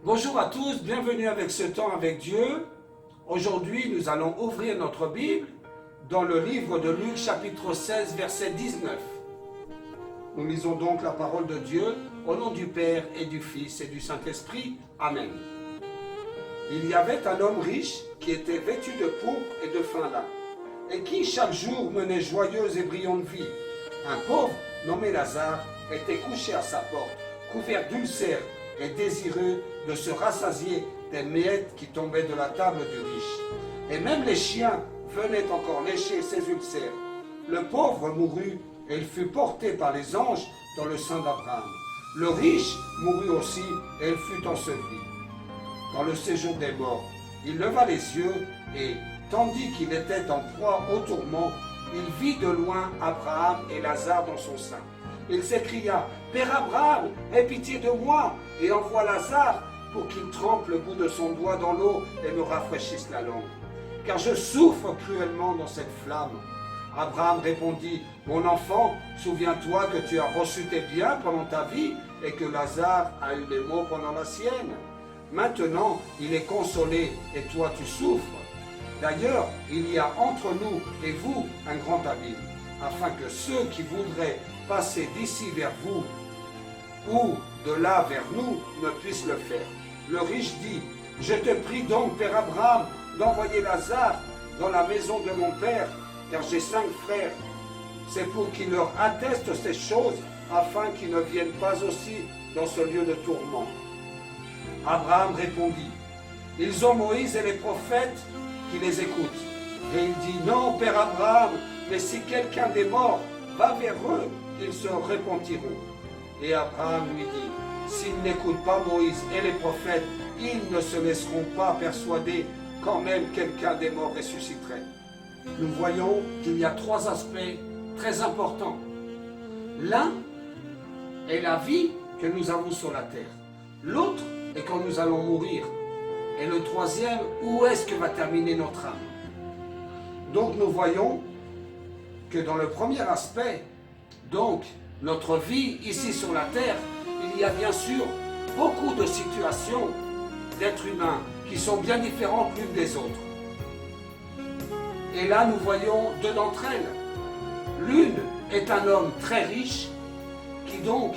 Bonjour à tous, bienvenue avec ce temps avec Dieu. Aujourd'hui, nous allons ouvrir notre Bible dans le livre de Luc, chapitre 16, verset 19. Nous lisons donc la parole de Dieu au nom du Père et du Fils et du Saint-Esprit. Amen. Il y avait un homme riche qui était vêtu de pourpre et de fin lin, et qui chaque jour menait joyeuse et brillante vie. Un pauvre, nommé Lazare, était couché à sa porte, couvert d'ulcères et désireux de se rassasier des miettes qui tombaient de la table du riche. Et même les chiens venaient encore lécher ses ulcères. Le pauvre mourut et il fut porté par les anges dans le sein d'Abraham. Le riche mourut aussi et il fut enseveli. Dans le séjour des morts, il leva les yeux et, tandis qu'il était en proie au tourment, il vit de loin Abraham et Lazare dans son sein. Il s'écria, « Père Abraham, aie pitié de moi et envoie Lazare pour qu'il trempe le bout de son doigt dans l'eau et me rafraîchisse la langue, car je souffre cruellement dans cette flamme. » Abraham répondit, « Mon enfant, souviens-toi que tu as reçu tes biens pendant ta vie et que Lazare a eu les maux pendant la sienne. Maintenant, il est consolé et toi tu souffres. D'ailleurs, il y a entre nous et vous un grand abîme, afin que ceux qui voudraient passer d'ici vers vous ou de là vers nous ne puissent le faire. » Le riche dit, « Je te prie donc, Père Abraham, d'envoyer Lazare dans la maison de mon père, car j'ai 5 frères. C'est pour qu'il leur atteste ces choses, afin qu'ils ne viennent pas aussi dans ce lieu de tourment. » Abraham répondit, « Ils ont Moïse et les prophètes qui les écoutent. » Et il dit, « Non, Père Abraham, mais si quelqu'un des morts va vers eux, ils se repentiront. » Et Abraham lui dit, « S'ils n'écoutent pas Moïse et les prophètes, ils ne se laisseront pas persuader quand même quelqu'un des morts ressusciterait. » Nous voyons qu'il y a 3 aspects très importants. L'un est la vie que nous avons sur la terre. L'autre est quand nous allons mourir. Et le troisième, où est-ce que va terminer notre âme? Donc nous voyons que dans le premier aspect, donc notre vie ici sur la terre, il y a bien sûr beaucoup de situations d'êtres humains qui sont bien différentes l'une des autres. Et là nous voyons 2 d'entre elles. L'une est un homme très riche qui donc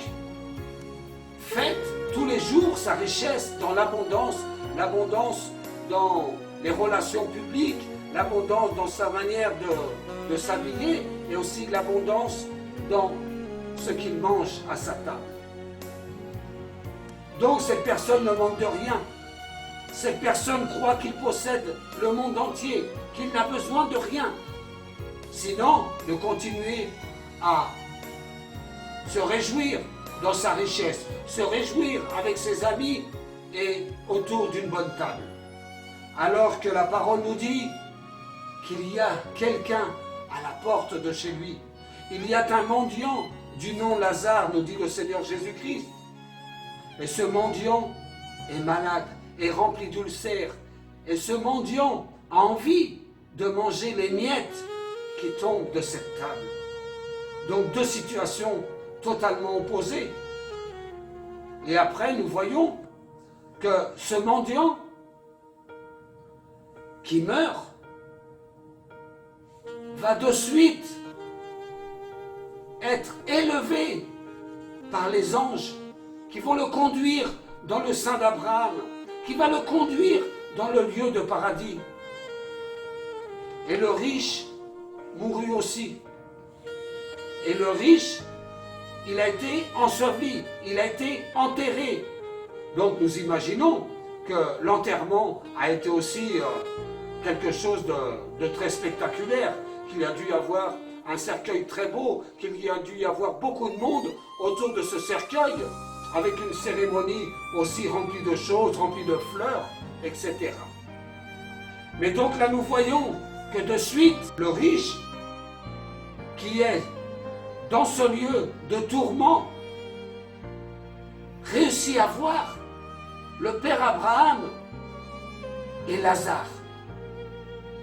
fête tous les jours sa richesse dans l'abondance, l'abondance dans les relations publiques, l'abondance dans sa manière de s'habiller et aussi l'abondance dans ce qu'il mange à sa table. Donc cette personne ne manque de rien. Cette personne croit qu'il possède le monde entier, qu'il n'a besoin de rien. Sinon, de continuer à se réjouir dans sa richesse, se réjouir avec ses amis et autour d'une bonne table. Alors que la parole nous dit qu'il y a quelqu'un à la porte de chez lui. Il y a un mendiant du nom Lazare, nous dit le Seigneur Jésus-Christ. Et ce mendiant est malade, est rempli d'ulcères. Et ce mendiant a envie de manger les miettes qui tombent de cette table. Donc 2 situations totalement opposées. Et après, nous voyons que ce mendiant qui meurt va de suite être élevé par les anges qui vont le conduire dans le sein d'Abraham, qui va le conduire dans le lieu de paradis. Et le riche mourut aussi. Et le riche, il a été enseveli, il a été enterré. Donc nous imaginons que l'enterrement a été aussi quelque chose de très spectaculaire, qu'il y a dû y avoir un cercueil très beau, qu'il y a dû y avoir beaucoup de monde autour de ce cercueil, avec une cérémonie aussi remplie de choses, remplie de fleurs, etc. Mais donc là nous voyons que de suite, le riche, qui est dans ce lieu de tourment, réussit à voir le Père Abraham et Lazare.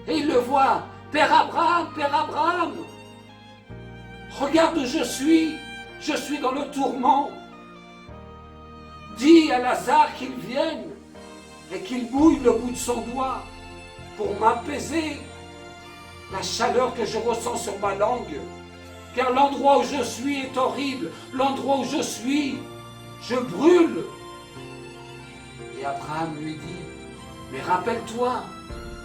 Et il le voit, « Père Abraham, regarde où je suis dans le tourment. Dis à Lazare qu'il vienne. et qu'il mouille le bout de son doigt pour m'apaiser la chaleur que je ressens sur ma langue. Car l'endroit où je suis est horrible. L'endroit où je suis, je brûle. Et Abraham lui dit, mais rappelle-toi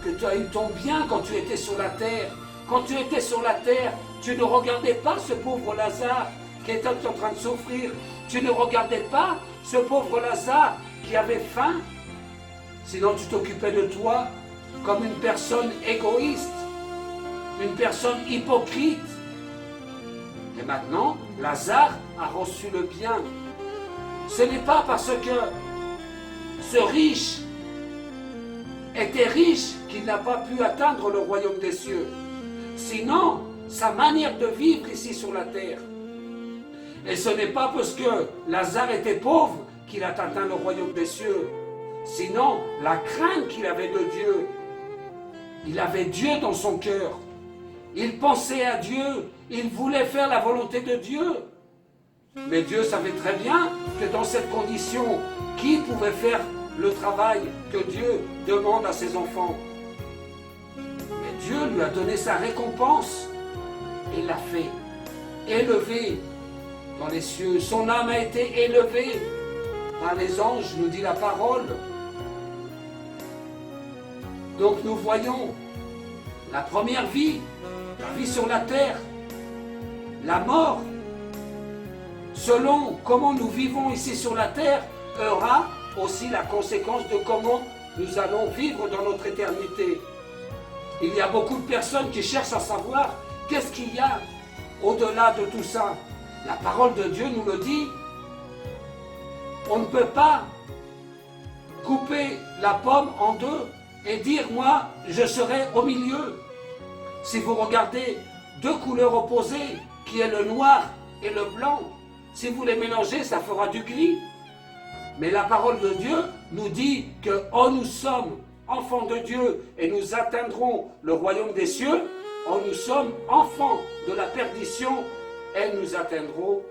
que tu as eu ton bien quand tu étais sur la terre. Quand tu étais sur la terre, tu ne regardais pas ce pauvre Lazare qui était en train de souffrir. Tu ne regardais pas ce pauvre Lazare qui avait faim. Sinon tu t'occupais de toi comme une personne égoïste, une personne hypocrite. Et maintenant, Lazare a reçu le bien. Ce n'est pas parce que ce riche était riche qu'il n'a pas pu atteindre le royaume des cieux. Sinon, sa manière de vivre ici sur la terre. Et ce n'est pas parce que Lazare était pauvre qu'il a atteint le royaume des cieux. Sinon, la crainte qu'il avait de Dieu. Il avait Dieu dans son cœur. Il pensait à Dieu. Il voulait faire la volonté de Dieu. Mais Dieu savait très bien que dans cette condition, qui pouvait faire le travail que Dieu demande à ses enfants? Mais Dieu lui a donné sa récompense. Et l'a fait élevé dans les cieux. Son âme a été élevée par les anges, nous dit la parole. Donc nous voyons la première vie, la vie sur la terre, la mort, selon comment nous vivons ici sur la terre, aura aussi la conséquence de comment nous allons vivre dans notre éternité. Il y a beaucoup de personnes qui cherchent à savoir qu'est-ce qu'il y a au-delà de tout ça. La parole de Dieu nous le dit. On ne peut pas couper la pomme en deux et dire, moi, je serai au milieu. Si vous regardez deux couleurs opposées, qui est le noir et le blanc, si vous les mélangez, ça fera du gris. Mais la parole de Dieu nous dit que oh, nous sommes enfants de Dieu et nous atteindrons le royaume des cieux, oh, nous sommes enfants de la perdition et nous atteindrons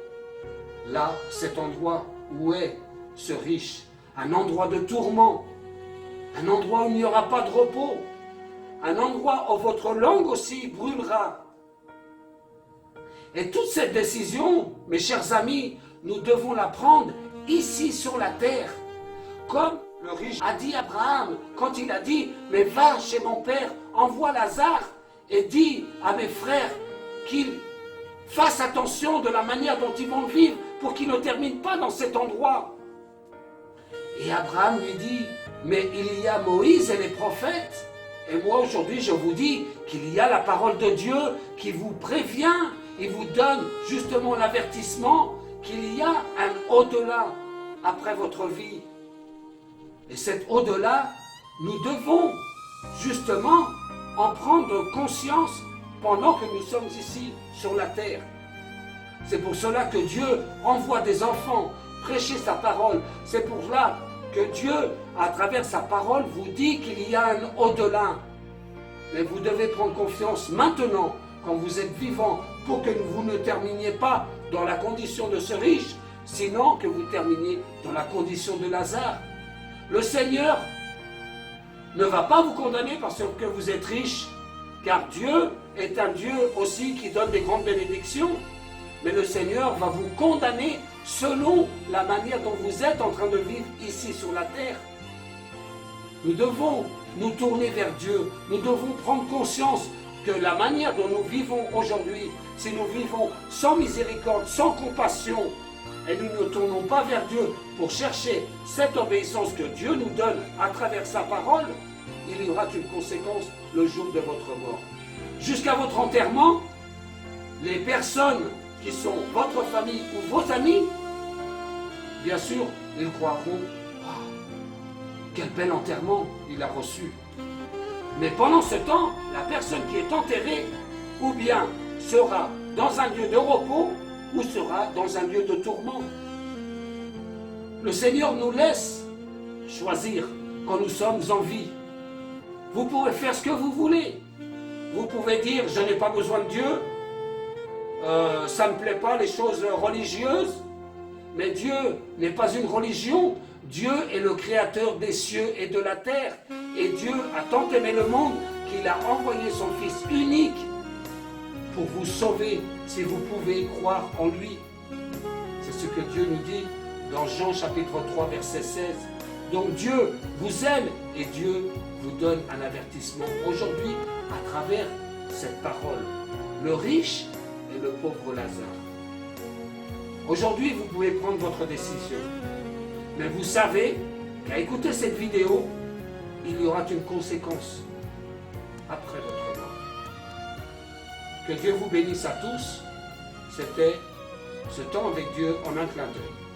là, cet endroit où est ce riche, un endroit de tourment, un endroit où il n'y aura pas de repos, un endroit où votre langue aussi brûlera. Et toute cette décision, mes chers amis, nous devons la prendre ici sur la terre. Comme le riche a dit à Abraham, quand il a dit, mais va chez mon père, envoie Lazare et dis à mes frères qu'ils fassent attention de la manière dont ils vont vivre pour qu'ils ne terminent pas dans cet endroit. Et Abraham lui dit, mais il y a Moïse et les prophètes. Et moi aujourd'hui je vous dis qu'il y a la parole de Dieu qui vous prévient, il vous donne justement l'avertissement qu'il y a un au-delà après votre vie. Et cet au-delà, nous devons justement en prendre conscience pendant que nous sommes ici sur la terre. C'est pour cela que Dieu envoie des enfants prêcher sa parole. C'est pour cela que Dieu, à travers sa parole, vous dit qu'il y a un au-delà. Mais vous devez prendre confiance maintenant, quand vous êtes vivant, pour que vous ne terminiez pas dans la condition de ce riche, sinon que vous terminiez dans la condition de Lazare. Le Seigneur ne va pas vous condamner parce que vous êtes riche, car Dieu est un Dieu aussi qui donne des grandes bénédictions. Mais le Seigneur va vous condamner selon la manière dont vous êtes en train de vivre ici sur la terre. Nous devons nous tourner vers Dieu. Nous devons prendre conscience que la manière dont nous vivons aujourd'hui, si nous vivons sans miséricorde, sans compassion, et nous ne tournons pas vers Dieu pour chercher cette obéissance que Dieu nous donne à travers sa parole, il y aura une conséquence le jour de votre mort. Jusqu'à votre enterrement, les personnes qui sont votre famille ou vos amis, bien sûr, ils croiront « Oh, quel bel enterrement il a reçu !» Mais pendant ce temps, la personne qui est enterrée, ou bien sera dans un lieu de repos, ou sera dans un lieu de tourment. Le Seigneur nous laisse choisir quand nous sommes en vie. Vous pouvez faire ce que vous voulez. Vous pouvez dire, je n'ai pas besoin de Dieu, ça ne me plaît pas les choses religieuses, mais Dieu n'est pas une religion. Dieu est le créateur des cieux et de la terre. Et Dieu a tant aimé le monde qu'il a envoyé son Fils unique pour vous sauver si vous pouvez croire en lui. C'est ce que Dieu nous dit dans Jean chapitre 3 verset 16. Donc Dieu vous aime et Dieu vous donne un avertissement aujourd'hui à travers cette parole. Le riche et le pauvre Lazare. Aujourd'hui, vous pouvez prendre votre décision. Mais vous savez qu'à écouter cette vidéo, il y aura une conséquence après votre mort. Que Dieu vous bénisse à tous. C'était ce temps avec Dieu en un clin d'œil.